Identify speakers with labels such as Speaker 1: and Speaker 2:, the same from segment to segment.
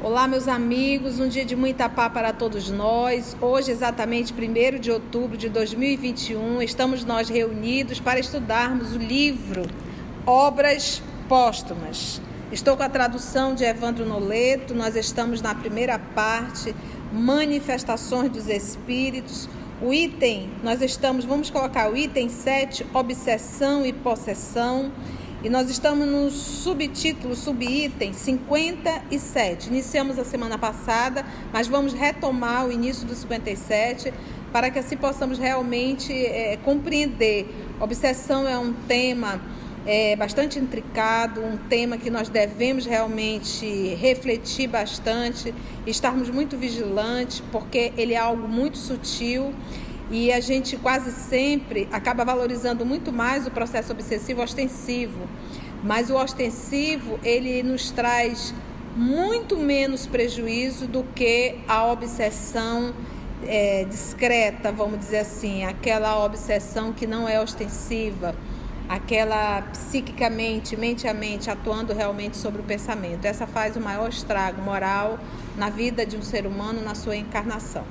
Speaker 1: Olá, meus amigos, um dia de muita paz para todos nós. Hoje, exatamente 1º de outubro de 2021, estamos nós reunidos para estudarmos o livro Obras Póstumas. Estou com a tradução de Evandro Noleto. Nós estamos na primeira parte, Manifestações dos Espíritos. O item, vamos colocar o item 7, Obsessão e Possessão. E nós estamos no subitítulo, subitem 57. Iniciamos a semana passada, mas vamos retomar o início do 57 para que assim possamos realmente compreender. Obsessão é um tema bastante intricado, um tema que nós devemos realmente refletir bastante, estarmos muito vigilantes, porque ele é algo muito sutil. E a gente quase sempre acaba valorizando muito mais o processo obsessivo ostensivo. Mas o ostensivo, ele nos traz muito menos prejuízo do que a obsessão discreta, vamos dizer assim. Aquela obsessão que não é ostensiva, aquela psiquicamente, mente a mente, atuando realmente sobre o pensamento. Essa faz o maior estrago moral na vida de um ser humano, na sua encarnação.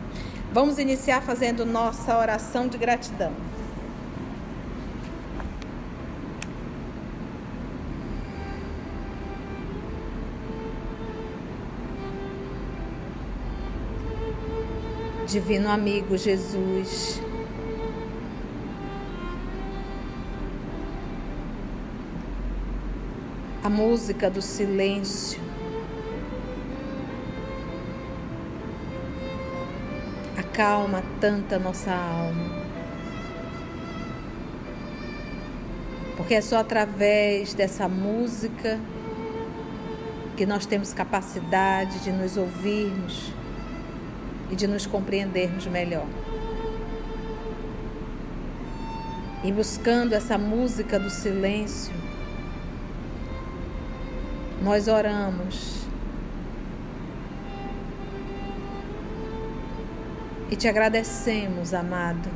Speaker 1: Vamos iniciar fazendo nossa oração de gratidão. Divino amigo Jesus, a música do silêncio, acalma tanta nossa alma, porque é só através dessa música que nós temos capacidade de nos ouvirmos e de nos compreendermos melhor. E buscando essa música do silêncio, nós oramos e te agradecemos, amado,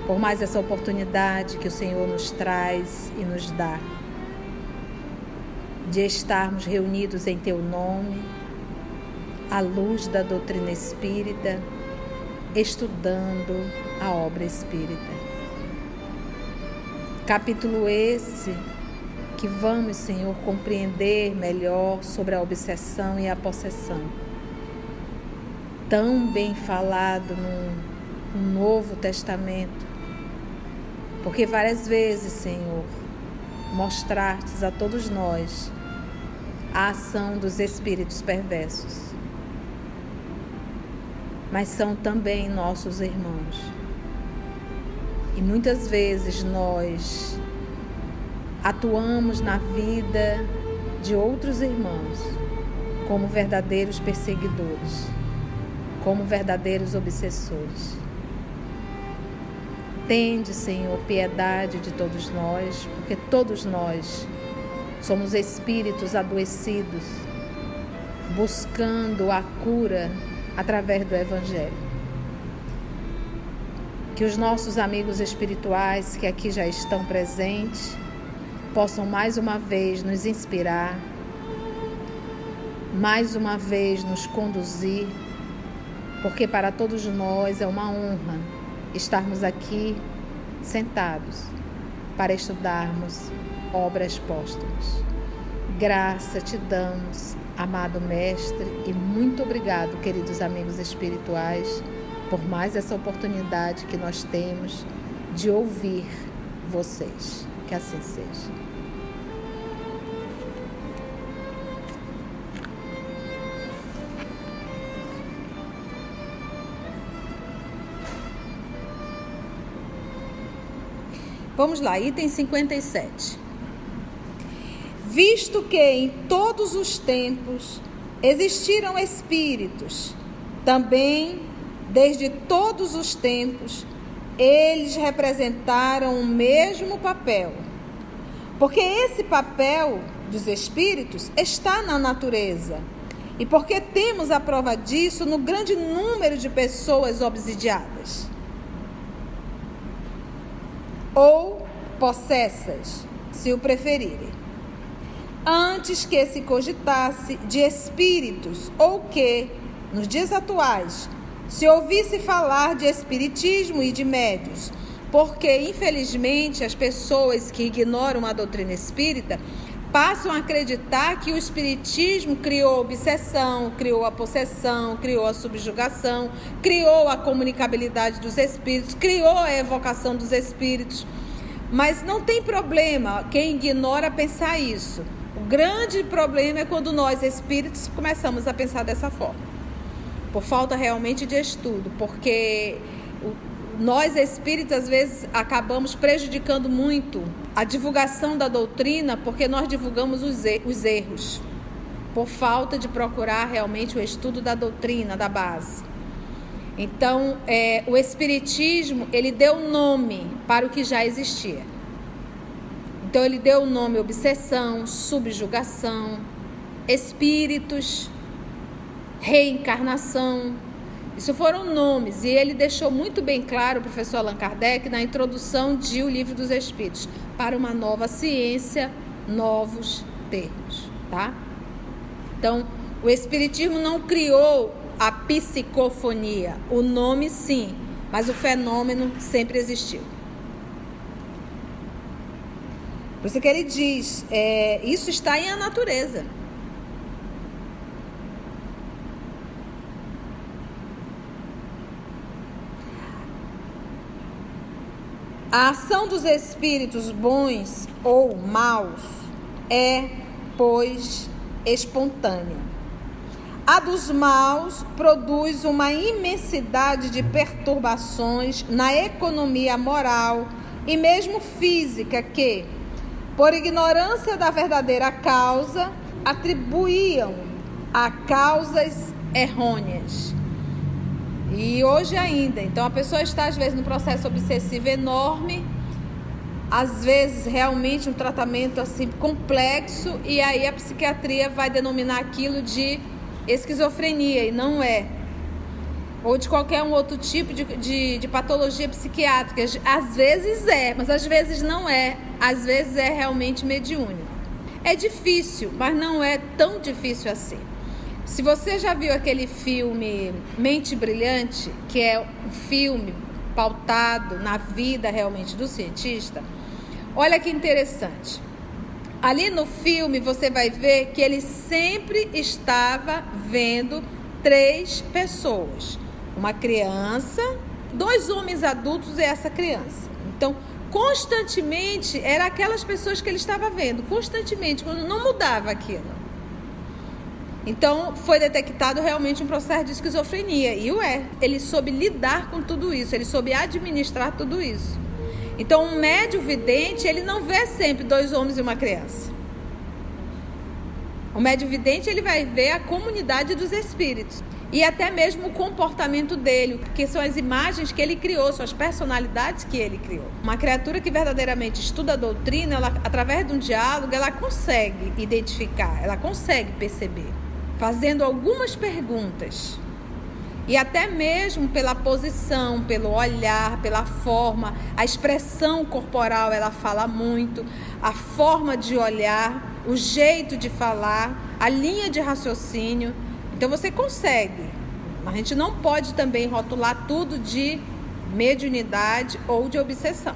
Speaker 1: por mais essa oportunidade que o Senhor nos traz e nos dá, de estarmos reunidos em Teu nome, à luz da doutrina espírita, estudando a obra espírita. Capítulo esse que vamos, Senhor, compreender melhor sobre a obsessão e a possessão. Tão bem falado no Novo Testamento, porque várias vezes, Senhor, mostrastes a todos nós a ação dos espíritos perversos, mas são também nossos irmãos. E muitas vezes nós atuamos na vida de outros irmãos como verdadeiros perseguidores, como verdadeiros obsessores. Tende, Senhor, piedade de todos nós, porque todos nós somos espíritos adoecidos, buscando a cura através do Evangelho. Que os nossos amigos espirituais que aqui já estão presentes possam mais uma vez nos inspirar, mais uma vez nos conduzir, porque para todos nós é uma honra estarmos aqui sentados para estudarmos obras póstumas. Graça te damos, amado Mestre, e muito obrigado, queridos amigos espirituais, por mais essa oportunidade que nós temos de ouvir vocês. Que assim seja. Vamos lá, item 57. Visto que em todos os tempos existiram espíritos, também desde todos os tempos eles representaram o mesmo papel, porque esse papel dos espíritos está na natureza E porque temos a prova disso no grande número de pessoas obsidiadas ou possessas, se o preferirem, antes que se cogitasse de espíritos, ou que, nos dias atuais, se ouvisse falar de espiritismo e de médios, porque, infelizmente, as pessoas que ignoram a doutrina espírita passam a acreditar que o espiritismo criou a obsessão, criou a possessão, criou a subjugação, criou a comunicabilidade dos espíritos, criou a evocação dos espíritos. Mas não tem problema quem ignora pensar isso. O grande problema é quando nós, espíritos, começamos a pensar dessa forma. Por falta realmente de estudo, porque nós, espíritos, às vezes acabamos prejudicando muito a divulgação da doutrina, porque nós divulgamos os erros, por falta de procurar realmente o estudo da doutrina, da base. Então, o espiritismo, ele deu nome para o que já existia. Então, ele deu o nome obsessão, subjugação, espíritos, reencarnação. Isso foram nomes, e ele deixou muito bem claro, o professor Allan Kardec, na introdução de O Livro dos Espíritos, para uma nova ciência, novos termos, tá? Então, o espiritismo não criou a psicofonia, o nome sim, mas o fenômeno sempre existiu. Por isso que ele diz, isso está em a natureza. A ação dos espíritos bons ou maus é, pois, espontânea. A dos maus produz uma imensidade de perturbações na economia moral e mesmo física que, por ignorância da verdadeira causa, atribuíam a causas errôneas. E hoje ainda, então a pessoa está às vezes num processo obsessivo enorme, às vezes realmente um tratamento assim complexo, e aí a psiquiatria vai denominar aquilo de esquizofrenia, e não é. Ou de qualquer um outro tipo de patologia psiquiátrica. Às vezes é, mas às vezes não é. Às vezes é realmente mediúnico. É difícil, mas não é tão difícil assim. Se você já viu aquele filme Mente Brilhante, que é um filme pautado na vida realmente do cientista, olha que interessante. Ali no filme você vai ver que ele sempre estava vendo 3 pessoas. Uma criança, 2 homens adultos e essa criança. Então, constantemente, eram aquelas pessoas que ele estava vendo. Constantemente, quando não mudava aquilo. Então, foi detectado realmente um processo de esquizofrenia. E ele soube lidar com tudo isso, ele soube administrar tudo isso. Então, um médium vidente, ele não vê sempre 2 homens e uma criança. O médium vidente, ele vai ver a comunidade dos espíritos. E até mesmo o comportamento dele, que são as imagens que ele criou, são as personalidades que ele criou. Uma criatura que verdadeiramente estuda a doutrina, ela, através de um diálogo, ela consegue identificar, ela consegue perceber, fazendo algumas perguntas. E até mesmo pela posição, pelo olhar, pela forma, a expressão corporal, ela fala muito, a forma de olhar, o jeito de falar, a linha de raciocínio. Então você consegue. A gente não pode também rotular tudo de mediunidade ou de obsessão.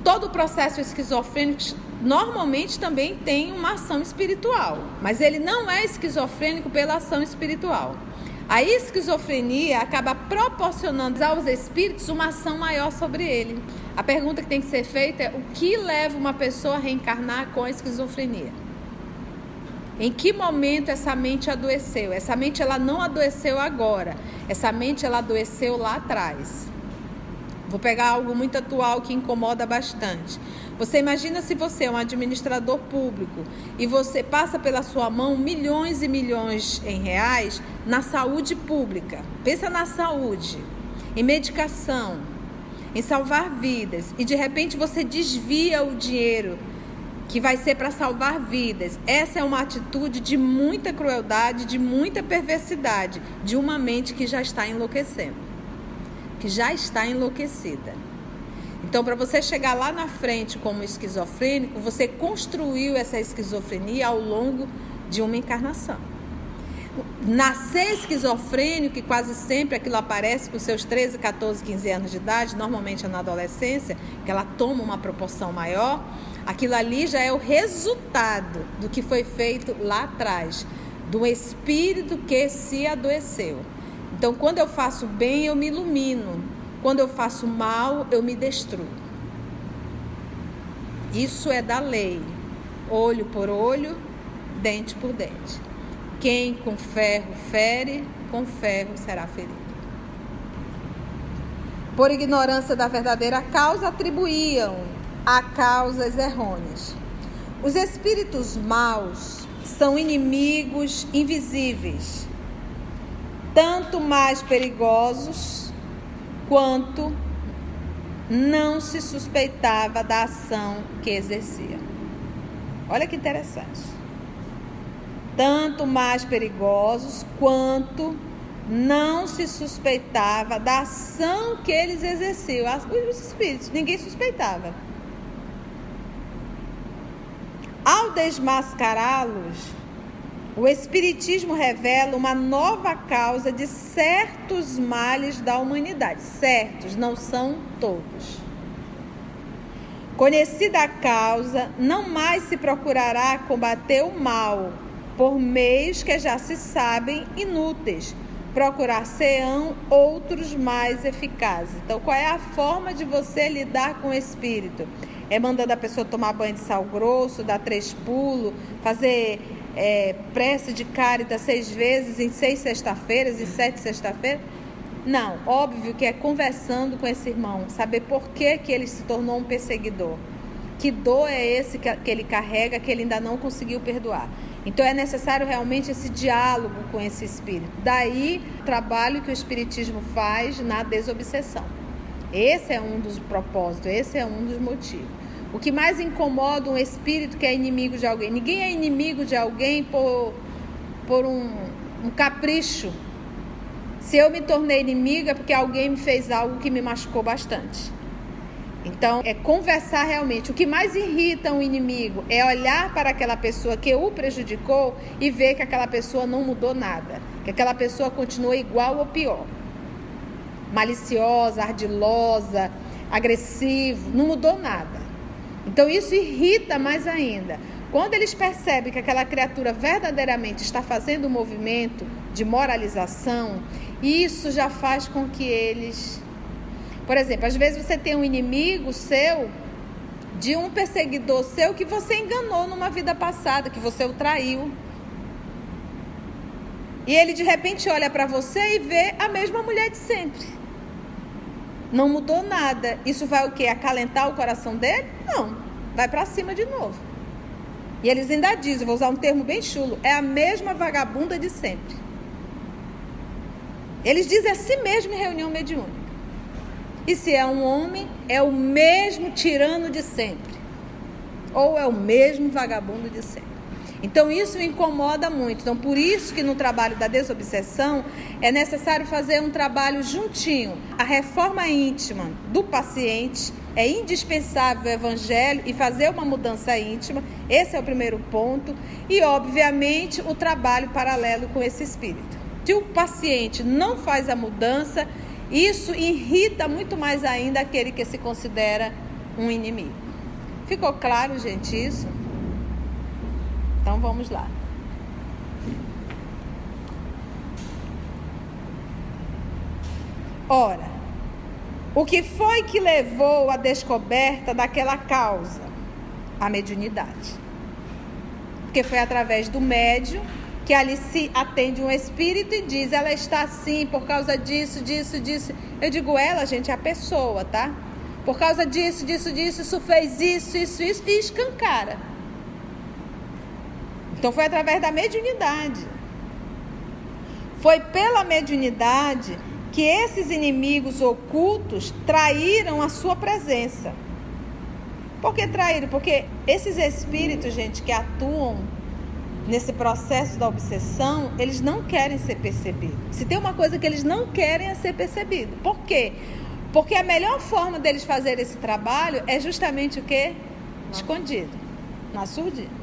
Speaker 1: Todo o processo esquizofrênico normalmente também tem uma ação espiritual, mas ele não é esquizofrênico pela ação espiritual. A esquizofrenia acaba proporcionando aos espíritos uma ação maior sobre ele. A pergunta que tem que ser feita é: o que leva uma pessoa a reencarnar com a esquizofrenia? Em que momento essa mente adoeceu? Essa mente ela não adoeceu agora. Essa mente ela adoeceu lá atrás. Vou pegar algo muito atual que incomoda bastante. Você imagina se você é um administrador público e você passa pela sua mão milhões e milhões em reais na saúde pública. Pensa na saúde, em medicação, em salvar vidas, e de repente você desvia o dinheiro que vai ser para salvar vidas. Essa é uma atitude de muita crueldade, de muita perversidade, de uma mente que já está enlouquecendo, que já está enlouquecida. Então, para você chegar lá na frente como esquizofrênico, você construiu essa esquizofrenia ao longo de uma encarnação. Nascer esquizofrênico, que quase sempre aquilo aparece com seus 13, 14, 15 anos de idade, normalmente é na adolescência, que ela toma uma proporção maior, aquilo ali já é o resultado do que foi feito lá atrás, do espírito que se adoeceu. Então, quando eu faço bem, eu me ilumino. Quando eu faço mal, eu me destruo. Isso é da lei. Olho por olho, dente por dente. Quem com ferro fere, com ferro será ferido. Por ignorância da verdadeira causa, atribuíam a causas errôneas. Os espíritos maus são inimigos invisíveis, tanto mais perigosos quanto não se suspeitava da ação que exercia. Olha que interessante. Tanto mais perigosos quanto não se suspeitava da ação que eles exerciam. Os espíritos, ninguém suspeitava. Ao desmascará-los, o Espiritismo revela uma nova causa de certos males da humanidade. Certos, não são todos. Conhecida a causa, não mais se procurará combater o mal por meios que já se sabem inúteis. Procurar-se-ão outros mais eficazes. Então, qual é a forma de você lidar com o espírito? É mandando a pessoa tomar banho de sal grosso, dar 3 pulos, fazer prece de Cáritas 6 vezes em 6 sexta-feiras e 7 sexta-feiras? Não, óbvio que é conversando com esse irmão, saber por que ele se tornou um perseguidor. Que dor é esse que ele carrega, que ele ainda não conseguiu perdoar. Então é necessário realmente esse diálogo com esse espírito. Daí o trabalho que o espiritismo faz na desobsessão. Esse é um dos propósitos, esse é um dos motivos. O que mais incomoda um espírito que é inimigo de alguém? Ninguém é inimigo de alguém por um capricho. Se eu me tornei inimiga é porque alguém me fez algo que me machucou bastante. Então, é conversar realmente. O que mais irrita um inimigo é olhar para aquela pessoa que o prejudicou e ver que aquela pessoa não mudou nada. Que aquela pessoa continua igual ou pior. Maliciosa, ardilosa, agressivo, não mudou nada. Então, isso irrita mais ainda. Quando eles percebem que aquela criatura verdadeiramente está fazendo um movimento de moralização, isso já faz com que eles... Por exemplo, às vezes você tem um inimigo seu, de um perseguidor seu que você enganou numa vida passada, que você o traiu. E ele de repente olha para você e vê a mesma mulher de sempre. Não mudou nada. Isso vai o quê? Acalentar o coração dele? Não. Vai para cima de novo. E eles ainda dizem, vou usar um termo bem chulo, é a mesma vagabunda de sempre. Eles dizem a si mesmo em reunião mediúnica. E se é um homem, é o mesmo tirano de sempre. Ou é o mesmo vagabundo de sempre. Então isso me incomoda muito. Então por isso que no trabalho da desobsessão é necessário fazer um trabalho juntinho. A reforma íntima do paciente é indispensável, o evangelho, e fazer uma mudança íntima. Esse é o primeiro ponto. E obviamente o trabalho paralelo com esse espírito. Se o paciente não faz a mudança, isso irrita muito mais ainda aquele que se considera um inimigo. Ficou claro, gente, isso? Então vamos lá. Ora, o que foi que levou à descoberta daquela causa? A mediunidade. Porque foi através do médium que ali se atende um espírito e diz, ela está assim por causa disso, disso, disso. Eu digo ela, gente, é a pessoa, tá? Por causa disso, disso, disso, isso fez isso, isso, isso, e escancara. Então foi através da mediunidade. Foi pela mediunidade que esses inimigos ocultos traíram a sua presença. Por que traíram? Porque esses espíritos, gente, que atuam nesse processo da obsessão, eles não querem ser percebidos. Se tem uma coisa que eles não querem é ser percebido. Por quê? Porque a melhor forma deles fazer esse trabalho é justamente o quê? Escondido, na surdina.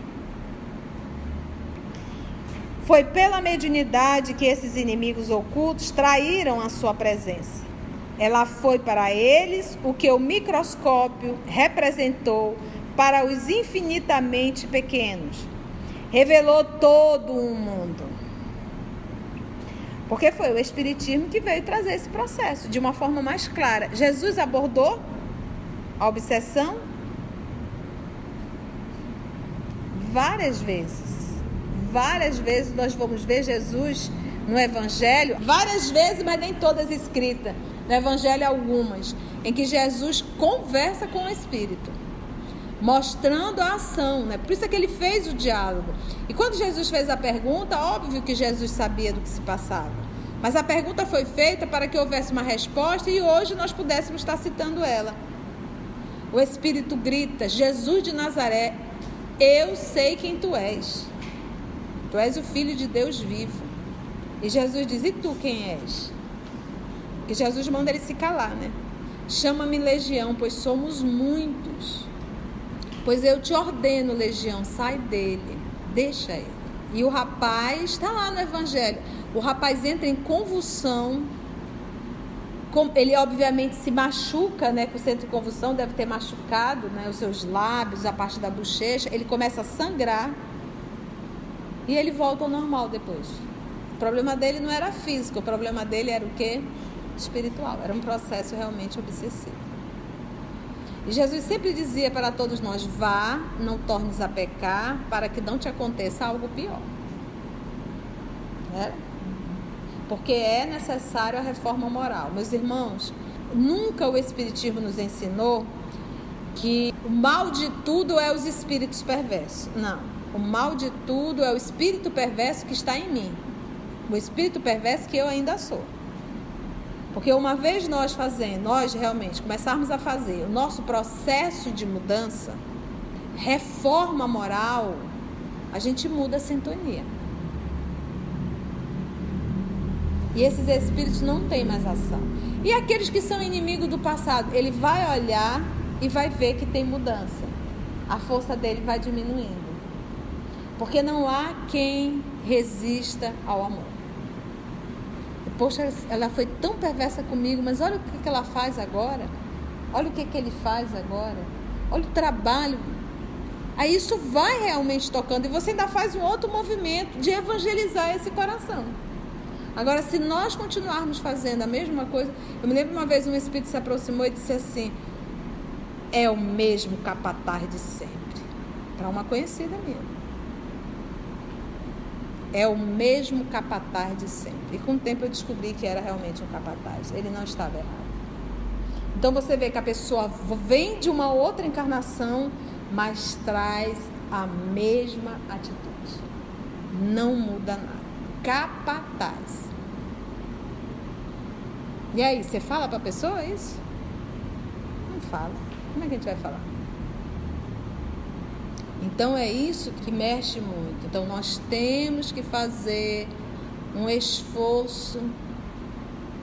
Speaker 1: Foi pela mediunidade que esses inimigos ocultos traíram a sua presença. Ela foi para eles o que o microscópio representou para os infinitamente pequenos. Revelou todo um mundo. Porque foi o Espiritismo que veio trazer esse processo de uma forma mais clara. Jesus abordou a obsessão várias vezes. Várias vezes nós vamos ver Jesus no Evangelho, várias vezes, mas nem todas escritas. No Evangelho, algumas, em que Jesus conversa com o Espírito, mostrando a ação, né? Por isso é que ele fez o diálogo. E quando Jesus fez a pergunta, óbvio que Jesus sabia do que se passava. Mas a pergunta foi feita para que houvesse uma resposta e hoje nós pudéssemos estar citando ela. O Espírito grita: Jesus de Nazaré, eu sei quem tu és. Tu és o Filho de Deus vivo. E Jesus diz: e tu quem és? Que Jesus manda ele se calar, né? Chama-me legião, pois somos muitos. Pois eu te ordeno, legião, sai dele, deixa ele. E o rapaz, está lá no Evangelho, o rapaz entra em convulsão. Ele obviamente se machuca, né? Com o centro de convulsão, deve ter machucado, né? Os seus lábios, a parte da bochecha. Ele começa a sangrar e ele volta ao normal depois. O problema dele não era físico, o problema dele era o quê? Espiritual. Era um processo realmente obsessivo. E Jesus sempre dizia para todos nós: vá, não tornes a pecar, para que não te aconteça algo pior. Porque é necessário a reforma moral. Meus irmãos, nunca o Espiritismo nos ensinou que o mal de tudo é os espíritos perversos. Não. O mal de tudo é o espírito perverso que está em mim. O espírito perverso que eu ainda sou. Porque uma vez nós realmente começarmos a fazer o nosso processo de mudança, reforma moral, a gente muda a sintonia. E esses espíritos não têm mais ação. E aqueles que são inimigos do passado, ele vai olhar e vai ver que tem mudança. A força dele vai diminuindo. Porque não há quem resista ao amor. Poxa, ela foi tão perversa comigo, mas olha o que ela faz agora. Olha o que ele faz agora. Olha o trabalho. Aí isso vai realmente tocando. E você ainda faz um outro movimento de evangelizar esse coração. Agora, se nós continuarmos fazendo a mesma coisa... Eu me lembro uma vez um espírito se aproximou e disse assim: é o mesmo capataz de sempre. Para uma conhecida minha. É o mesmo capataz de sempre. E com o tempo eu descobri que era realmente um capataz. Ele não estava errado. Então você vê que a pessoa vem de uma outra encarnação, mas traz a mesma atitude. Não muda nada. Capataz. E aí, você fala para a pessoa isso? Não fala. Como é que a gente vai falar? Então é isso que mexe muito. Então nós temos que fazer um esforço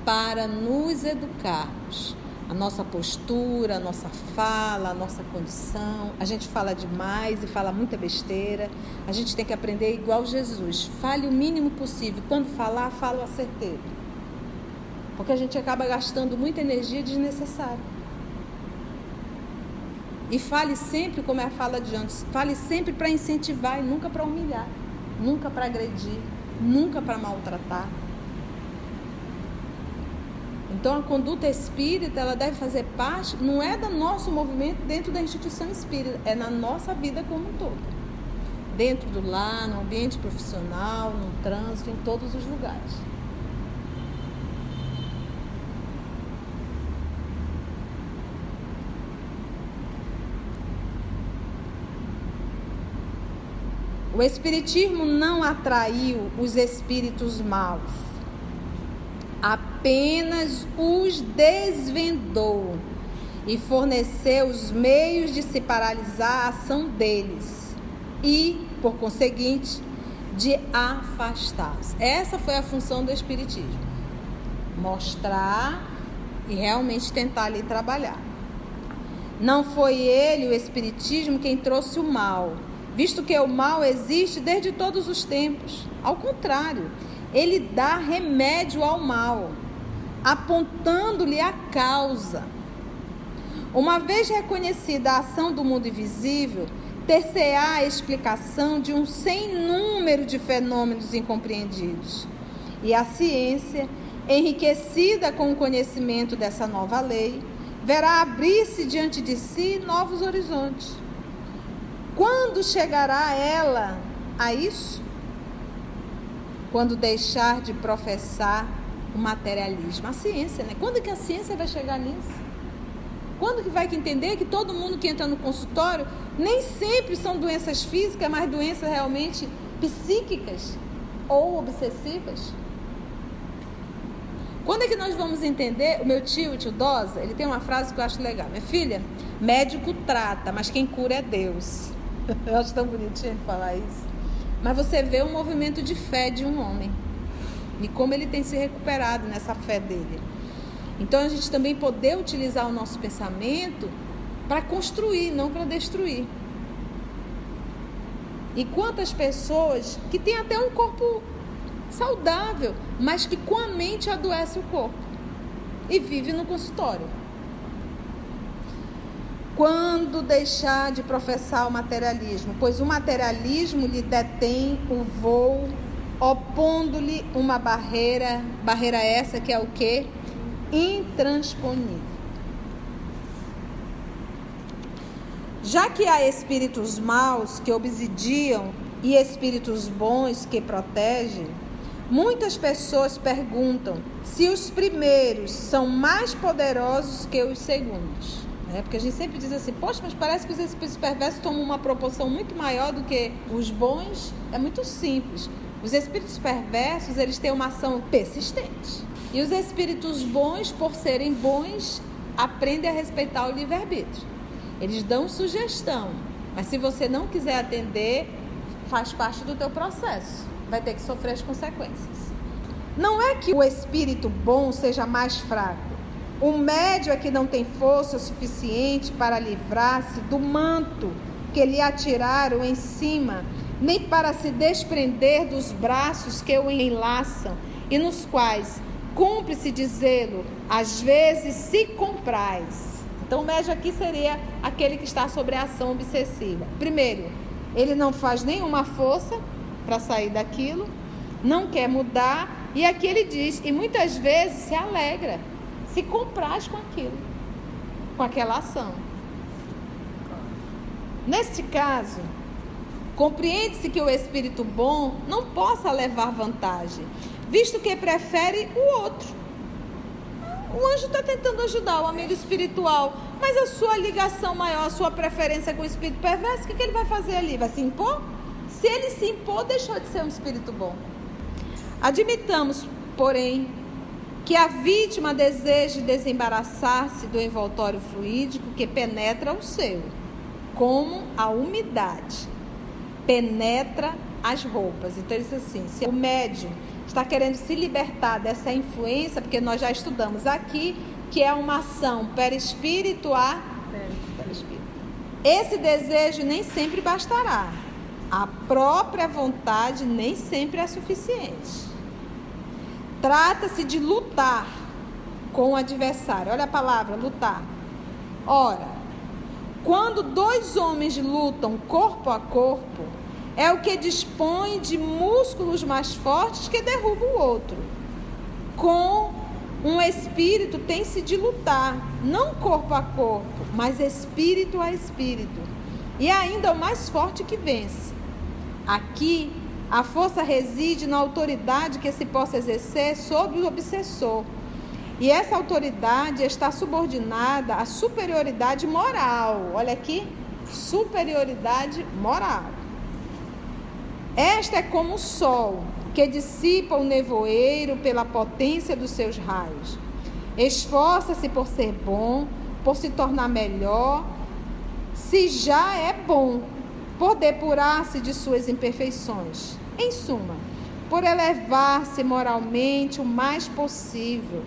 Speaker 1: para nos educarmos. A nossa postura, a nossa fala, a nossa condição. A gente fala demais e fala muita besteira. A gente tem que aprender igual Jesus. Fale o mínimo possível. Quando falar, fala o assertivo. Porque a gente acaba gastando muita energia desnecessária. E fale sempre como é a fala de antes. Fale sempre para incentivar e nunca para humilhar. Nunca para agredir. Nunca para maltratar. Então a conduta espírita, ela deve fazer parte, não é do nosso movimento dentro da instituição espírita, é na nossa vida como um todo. Dentro do lar, no ambiente profissional, no trânsito, em todos os lugares. O Espiritismo não atraiu os espíritos maus, apenas os desvendou e fornecer os meios de se paralisar a ação deles e, por conseguinte, de afastá-los. Essa foi a função do Espiritismo. Mostrar e realmente tentar ali trabalhar. Não foi ele, o Espiritismo, quem trouxe o mal, visto que o mal existe desde todos os tempos. Ao contrário, ele dá remédio ao mal, apontando-lhe a causa. Uma vez reconhecida a ação do mundo invisível, ter-se-á a explicação de um sem número de fenômenos incompreendidos. E a ciência, enriquecida com o conhecimento dessa nova lei, verá abrir-se diante de si novos horizontes. Quando chegará ela a isso? Quando deixar de professar o materialismo. A ciência, né? Quando que a ciência vai chegar nisso? Quando que vai entender que todo mundo que entra no consultório nem sempre são doenças físicas, mas doenças realmente psíquicas ou obsessivas? Quando é que nós vamos entender? O meu tio, o tio Dosa, ele tem uma frase que eu acho legal. Minha filha, médico trata, mas quem cura é Deus. Eu acho tão bonitinho ele falar isso. Mas você vê um movimento de fé de um homem e como ele tem se recuperado nessa fé dele. Então a gente também poder utilizar o nosso pensamento para construir, não para destruir. E quantas pessoas que têm até um corpo saudável, mas que com a mente adoece o corpo e vive no consultório. Quando deixar de professar o materialismo, pois o materialismo lhe detém o voo, opondo-lhe uma barreira essa que é o quê? Intransponível. Já que há espíritos maus que obsidiam e espíritos bons que protegem, muitas pessoas perguntam se os primeiros são mais poderosos que os segundos. Porque a gente sempre diz assim, poxa, mas parece que os espíritos perversos tomam uma proporção muito maior do que os bons. É muito simples. Os espíritos perversos, eles têm uma ação persistente. E os espíritos bons, por serem bons, aprendem a respeitar o livre-arbítrio. Eles dão sugestão, mas se você não quiser atender, faz parte do teu processo. Vai ter que sofrer as consequências. Não é que o espírito bom seja mais fraco. O médio é que não tem força suficiente para livrar-se do manto que lhe atiraram em cima, nem para se desprender dos braços que o enlaçam e nos quais cumpre-se dizê-lo, às vezes se comprais. Então o médio aqui seria aquele que está sobre a ação obsessiva. Primeiro, ele não faz nenhuma força para sair daquilo, não quer mudar, e aqui ele diz, e muitas vezes se alegra, se compraz com aquilo, com aquela ação. Neste caso, compreende-se que o espírito bom não possa levar vantagem, visto que prefere o outro. O anjo está tentando ajudar o amigo espiritual, mas a sua ligação maior, a sua preferência com o espírito perverso, o que ele vai fazer ali? Vai se impor? Se ele se impor, deixou de ser um espírito bom. Admitamos, porém, que a vítima deseje desembaraçar-se do envoltório fluídico que penetra o seu, como a umidade penetra as roupas. Então ele diz assim, se o médium está querendo se libertar dessa influência, porque nós já estudamos aqui que é uma ação perispírito a perispírito. Esse desejo nem sempre bastará. A própria vontade nem sempre é suficiente. Trata-se de lutar com o adversário. Olha a palavra, lutar. Ora, quando dois homens lutam corpo a corpo, é o que dispõe de músculos mais fortes que derruba o outro. Com um espírito tem-se de lutar, não corpo a corpo, mas espírito a espírito. E ainda o mais forte que vence. Aqui, a força reside na autoridade que se possa exercer sobre o obsessor. E essa autoridade está subordinada à superioridade moral. Olha aqui, superioridade moral. Esta é como o sol, que dissipa o nevoeiro pela potência dos seus raios. Esforça-se por ser bom, por se tornar melhor, se já é bom, por depurar-se de suas imperfeições. Em suma, por elevar-se moralmente o mais possível,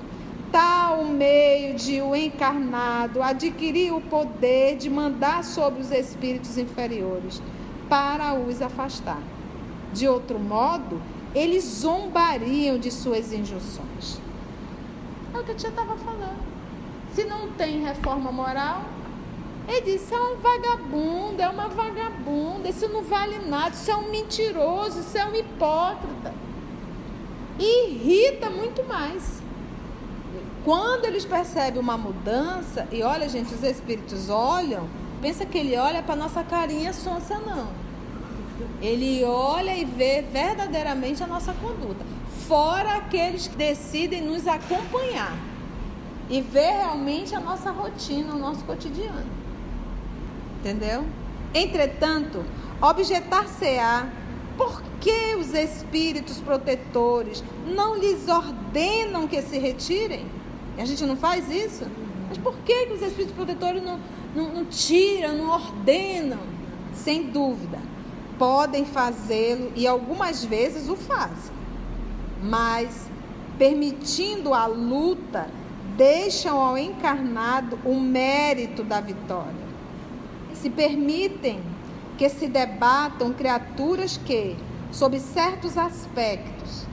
Speaker 1: tal o meio de o encarnado adquirir o poder de mandar sobre os espíritos inferiores, para os afastar. De outro modo, eles zombariam de suas injunções. É o que a tia estava falando. Se não tem reforma moral, ele disse, é um vagabundo, é uma vagabunda, isso não vale nada, isso é um mentiroso, isso é um hipócrita. E irrita muito mais. Quando eles percebem uma mudança, e olha, gente, os espíritos olham, pensa que ele olha para nossa carinha sonsa, não. Ele olha e vê verdadeiramente a nossa conduta. Fora aqueles que decidem nos acompanhar e ver realmente a nossa rotina, o nosso cotidiano. Entendeu? Entretanto, objetar-se-á, por que os espíritos protetores não lhes ordenam que se retirem? E a gente não faz isso? Mas por que os espíritos protetores não tiram, não ordenam? Sem dúvida, podem fazê-lo e algumas vezes o fazem. Mas, permitindo a luta, deixam ao encarnado o mérito da vitória. Se permitem que se debatam criaturas que, sob certos aspectos,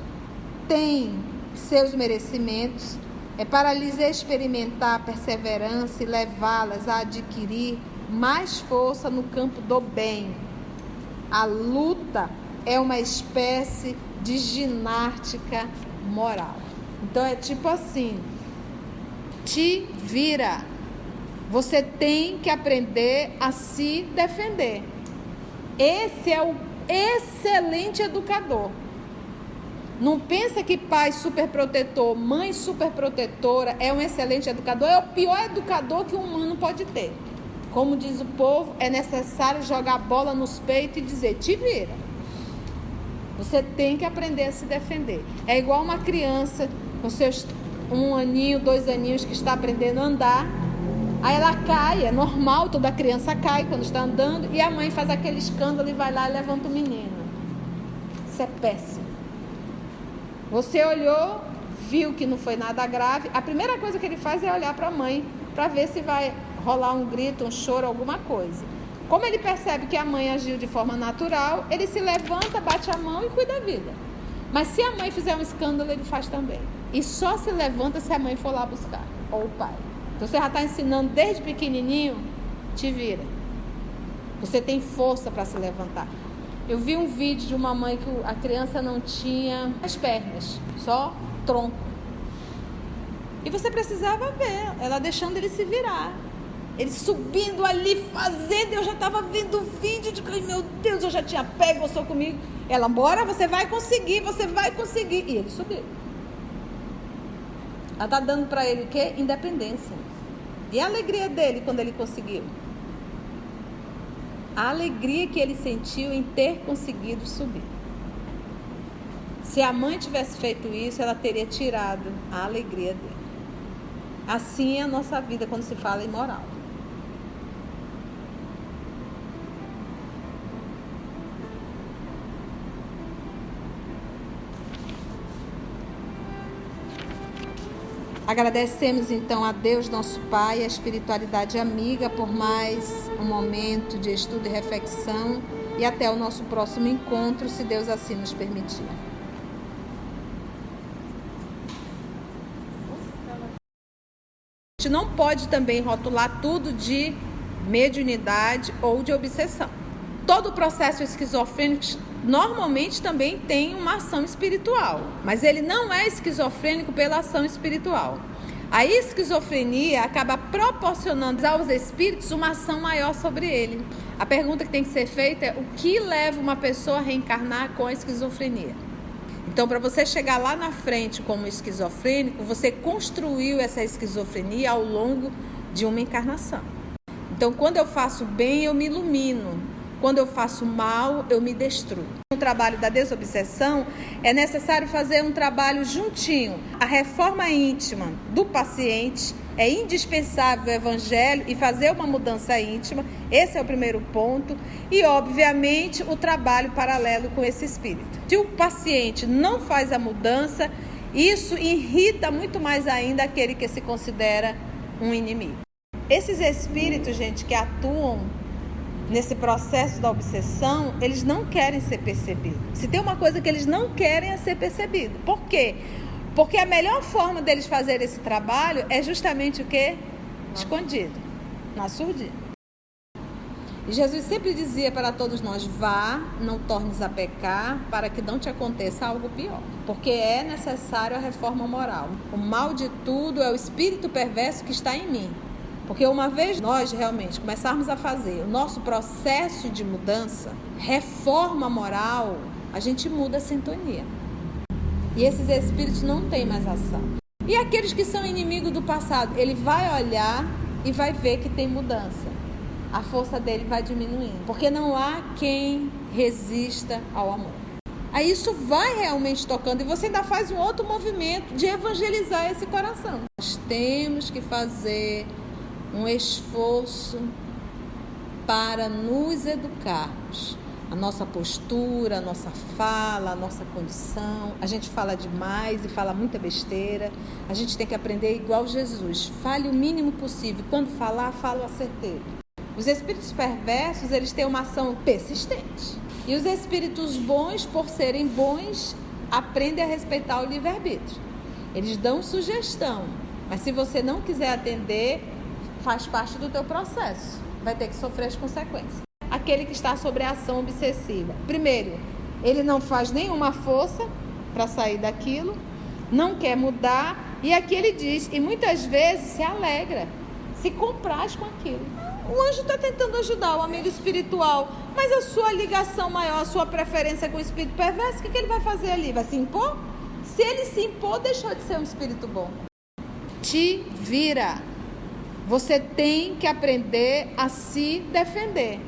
Speaker 1: têm seus merecimentos, é para lhes experimentar a perseverança e levá-las a adquirir mais força no campo do bem. A luta é uma espécie de ginástica moral. Então é tipo assim, te vira. Você tem que aprender a se defender. Esse é o excelente educador. Não pensa que pai superprotetor, mãe superprotetora é um excelente educador. É o pior educador que um humano pode ter. Como diz o povo, é necessário jogar a bola nos peitos e dizer, te vira. Você tem que aprender a se defender. É igual uma criança com seus 1 aninho, 2 aninhos que está aprendendo a andar. Aí ela cai, é normal, toda criança cai quando está andando. E a mãe faz aquele escândalo e vai lá e levanta o menino. Isso é péssimo. Você olhou, viu que não foi nada grave. A primeira coisa que ele faz é olhar para a mãe, para ver se vai rolar um grito, um choro, alguma coisa. Como ele percebe que a mãe agiu de forma natural, ele se levanta, bate a mão e cuida da vida. Mas se a mãe fizer um escândalo, ele faz também. E só se levanta se a mãe for lá buscar, ou o pai. Então você já está ensinando desde pequenininho, te vira. Você tem força para se levantar. Eu vi um vídeo de uma mãe que a criança não tinha as pernas, só tronco. E você precisava ver ela deixando ele se virar. Ele subindo ali, fazendo, eu já estava vendo o vídeo, de meu Deus, eu já tinha pego, gostou comigo. Ela, bora, você vai conseguir. E ele subiu. Ela está dando para ele o quê? Independência. E a alegria dele quando ele conseguiu? A alegria que ele sentiu em ter conseguido subir. Se a mãe tivesse feito isso, ela teria tirado a alegria dele. Assim é a nossa vida quando se fala em moral. Agradecemos então a Deus, nosso Pai, a espiritualidade amiga, por mais um momento de estudo e reflexão, e até o nosso próximo encontro, se Deus assim nos permitir. A gente não pode também rotular tudo de mediunidade ou de obsessão. Todo o processo esquizofrênico normalmente também tem uma ação espiritual, mas ele não é esquizofrênico pela ação espiritual. A esquizofrenia acaba proporcionando aos espíritos uma ação maior sobre ele. A pergunta que tem que ser feita é: o que leva uma pessoa a reencarnar com a esquizofrenia? Então, para você chegar lá na frente como esquizofrênico, você construiu essa esquizofrenia ao longo de uma encarnação. Então, quando eu faço bem, eu me ilumino. Quando eu faço mal, eu me destruo. No trabalho da desobsessão, é necessário fazer um trabalho juntinho. A reforma íntima do paciente é indispensável, o evangelho, e fazer uma mudança íntima. Esse é o primeiro ponto. E, obviamente, o trabalho paralelo com esse espírito. Se o paciente não faz a mudança, isso irrita muito mais ainda aquele que se considera um inimigo. Esses espíritos, gente, que atuam nesse processo da obsessão, eles não querem ser percebidos. Se tem uma coisa que eles não querem é ser percebido. Por quê? Porque a melhor forma deles fazer esse trabalho é justamente o quê? Escondido, na surdina. E Jesus sempre dizia para todos nós: vá, não tornes a pecar, para que não te aconteça algo pior. Porque é necessário a reforma moral. O mal de tudo é o espírito perverso que está em mim. Porque uma vez nós realmente começarmos a fazer o nosso processo de mudança, reforma moral, a gente muda a sintonia. E esses espíritos não têm mais ação. E aqueles que são inimigos do passado, ele vai olhar e vai ver que tem mudança. A força dele vai diminuindo. Porque não há quem resista ao amor. Aí isso vai realmente tocando. E você ainda faz um outro movimento de evangelizar esse coração. Nós temos que fazer um esforço para nos educarmos. A nossa postura, a nossa fala, a nossa condição. A gente fala demais e fala muita besteira. A gente tem que aprender igual Jesus. Fale o mínimo possível. Quando falar, fala o assertivo. Os espíritos perversos, eles têm uma ação persistente. E os espíritos bons, por serem bons, aprendem a respeitar o livre-arbítrio. Eles dão sugestão. Mas se você não quiser atender, faz parte do teu processo. Vai ter que sofrer as consequências. Aquele que está sobre a ação obsessiva. Primeiro, ele não faz nenhuma força para sair daquilo, não quer mudar, e aqui ele diz, e muitas vezes se alegra, se compraz com aquilo. O anjo está tentando ajudar o amigo espiritual, mas a sua ligação maior, a sua preferência com o espírito perverso, o que ele vai fazer ali? Vai se impor? Se ele se impor, deixou de ser um espírito bom. Te vira. Você tem que aprender a se defender.